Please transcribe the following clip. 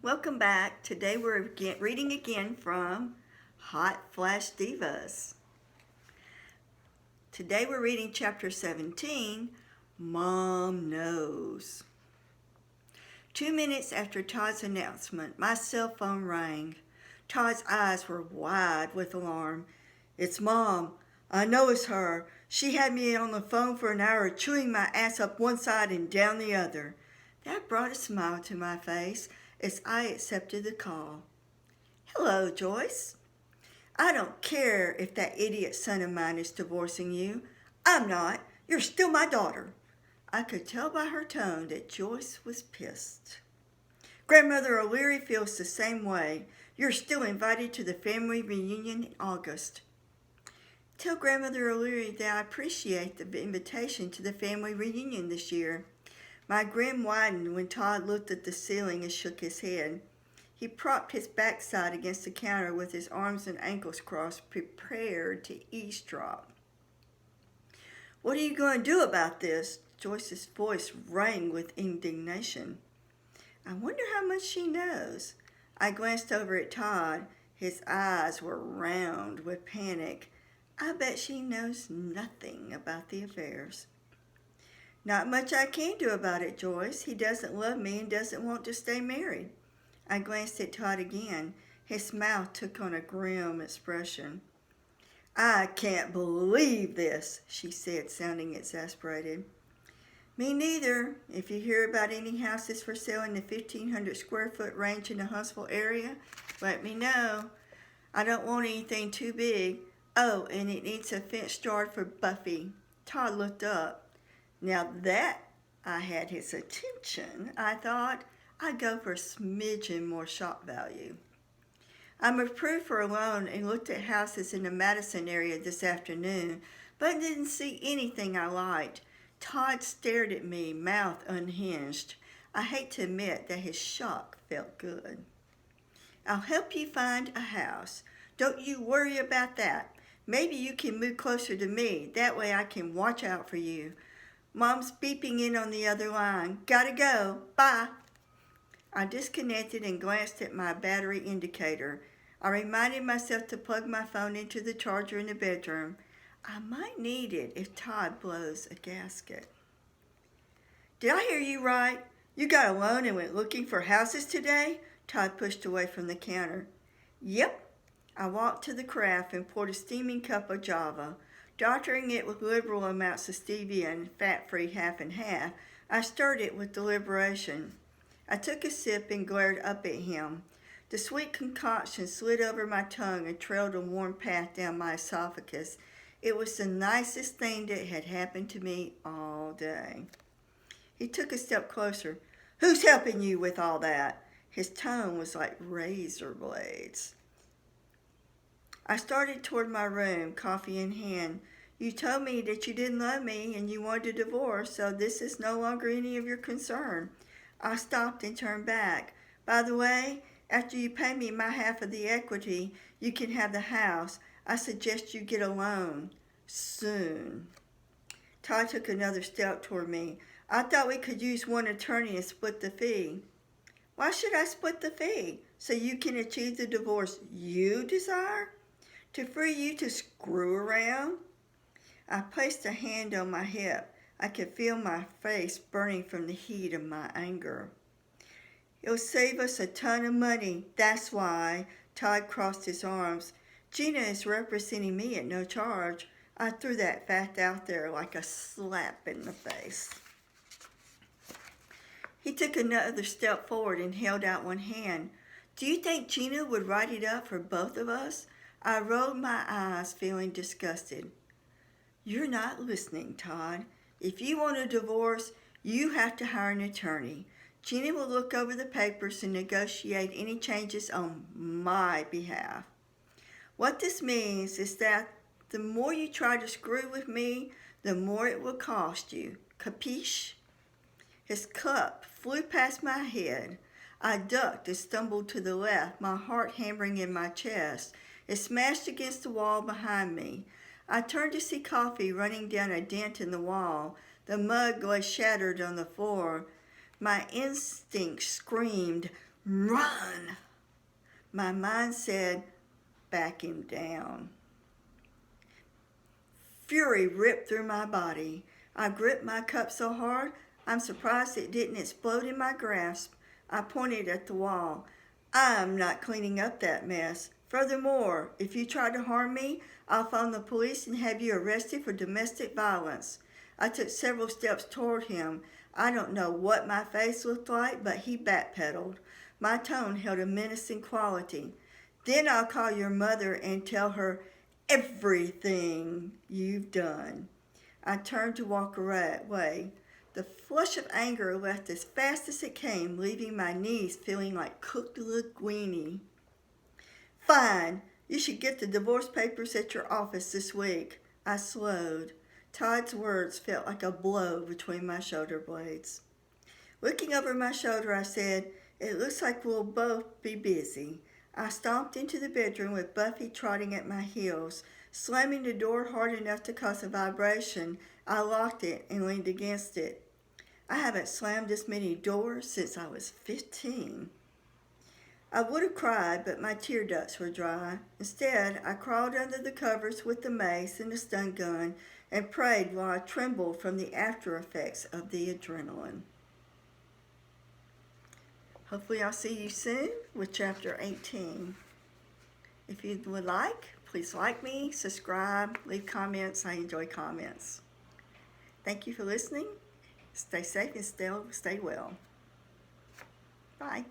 Welcome back. Today we're reading again from Hot Flash Divas. Today we're reading chapter 17, Mom Knows. 2 minutes after Todd's announcement, my cell phone rang. Todd's eyes were wide with alarm. "It's Mom. I know it's her. She had me on the phone for an hour chewing my ass up one side and down the other." That brought a smile to my face as I accepted the call. "Hello, Joyce. I don't care if that idiot son of mine is divorcing you. I'm not. You're still my daughter." I could tell by her tone that Joyce was pissed. "Grandmother O'Leary feels the same way. You're still invited to the family reunion in August." "Tell Grandmother O'Leary that I appreciate the invitation to the family reunion this year." My grin widened when Todd looked at the ceiling and shook his head. He propped his backside against the counter with his arms and ankles crossed, prepared to eavesdrop. "What are you going to do about this?" Joyce's voice rang with indignation. "I wonder how much she knows." I glanced over at Todd. His eyes were round with panic. "I bet she knows nothing about the affairs." "Not much I can do about it, Joyce. He doesn't love me and doesn't want to stay married." I glanced at Todd again. His mouth took on a grim expression. "I can't believe this," she said, sounding exasperated. "Me neither. If you hear about any houses for sale in the 1,500 square foot range in the Huntsville area, let me know. I don't want anything too big. Oh, and it needs a fenced yard for Buffy." Todd looked up. Now that I had his attention, I thought I'd go for a smidgen more shop value. I'm approved for a loan and looked at houses in the Madison area this afternoon, but didn't see anything I liked. Todd stared at me, mouth unhinged. I hate to admit that his shock felt good. "I'll help you find a house. Don't you worry about that. Maybe you can move closer to me. That way I can watch out for you. Mom's beeping in on the other line. Gotta go. Bye." I disconnected and glanced at my battery indicator. I reminded myself to plug my phone into the charger in the bedroom. I might need it if Todd blows a gasket. "Did I hear you right? You got a loan and went looking for houses today?" Todd pushed away from the counter. "Yep." I walked to the carafe and poured a steaming cup of Java. Doctoring it with liberal amounts of stevia and fat-free half and half, I stirred it with deliberation. I took a sip and glared up at him. The sweet concoction slid over my tongue and trailed a warm path down my esophagus. It was the nicest thing that had happened to me all day. He took a step closer. "Who's helping you with all that?" His tone was like razor blades. I started toward my room, coffee in hand. "You told me that you didn't love me and you wanted a divorce, so this is no longer any of your concern." I stopped and turned back. "By the way, after you pay me my half of the equity, you can have the house. I suggest you get a loan. Soon." Todd took another step toward me. "I thought we could use one attorney and split the fee." "Why should I split the fee? So you can achieve the divorce you desire? To free you to screw around?" I placed a hand on my hip. I could feel my face burning from the heat of my anger. "It'll save us a ton of money, that's why." Todd crossed his arms. "Gina is representing me at no charge." I threw that fact out there like a slap in the face. He took another step forward and held out one hand. "Do you think Gina would write it up for both of us?" I rolled my eyes, feeling disgusted. "You're not listening, Todd. If you want a divorce, you have to hire an attorney. Gina will look over the papers and negotiate any changes on my behalf. What this means is that the more you try to screw with me, the more it will cost you. Capiche?" His cup flew past my head. I ducked and stumbled to the left, my heart hammering in my chest. It smashed against the wall behind me. I turned to see coffee running down a dent in the wall. The mug lay shattered on the floor. My instinct screamed, Run! My mind said, back him down. Fury ripped through my body. I gripped my cup so hard, I'm surprised it didn't explode in my grasp. I pointed at the wall. I'm not cleaning up that mess. Furthermore, if you try to harm me, I'll phone the police and have you arrested for domestic violence. I took several steps toward him. I don't know what my face looked like, but he backpedaled. My tone held a menacing quality. Then I'll call your mother and tell her everything you've done. I turned to walk away. The flush of anger left as fast as it came, leaving my knees feeling like cooked linguine. Fine, you should get the divorce papers at your office this week. I slowed. Todd's words felt like a blow between my shoulder blades. Looking over my shoulder, I said, it looks like we'll both be busy. I stomped into the bedroom with Buffy trotting at my heels. Slamming the door hard enough to cause a vibration, I locked it and leaned against it. I haven't slammed this many doors since I was 15. I would have cried, but my tear ducts were dry. Instead, I crawled under the covers with the mace and the stun gun and prayed while I trembled from the after effects of the adrenaline. Hopefully I'll see you soon with chapter 18. If you would like, please like me, subscribe, leave comments. I enjoy comments. Thank you for listening. Stay safe and stay well. Bye.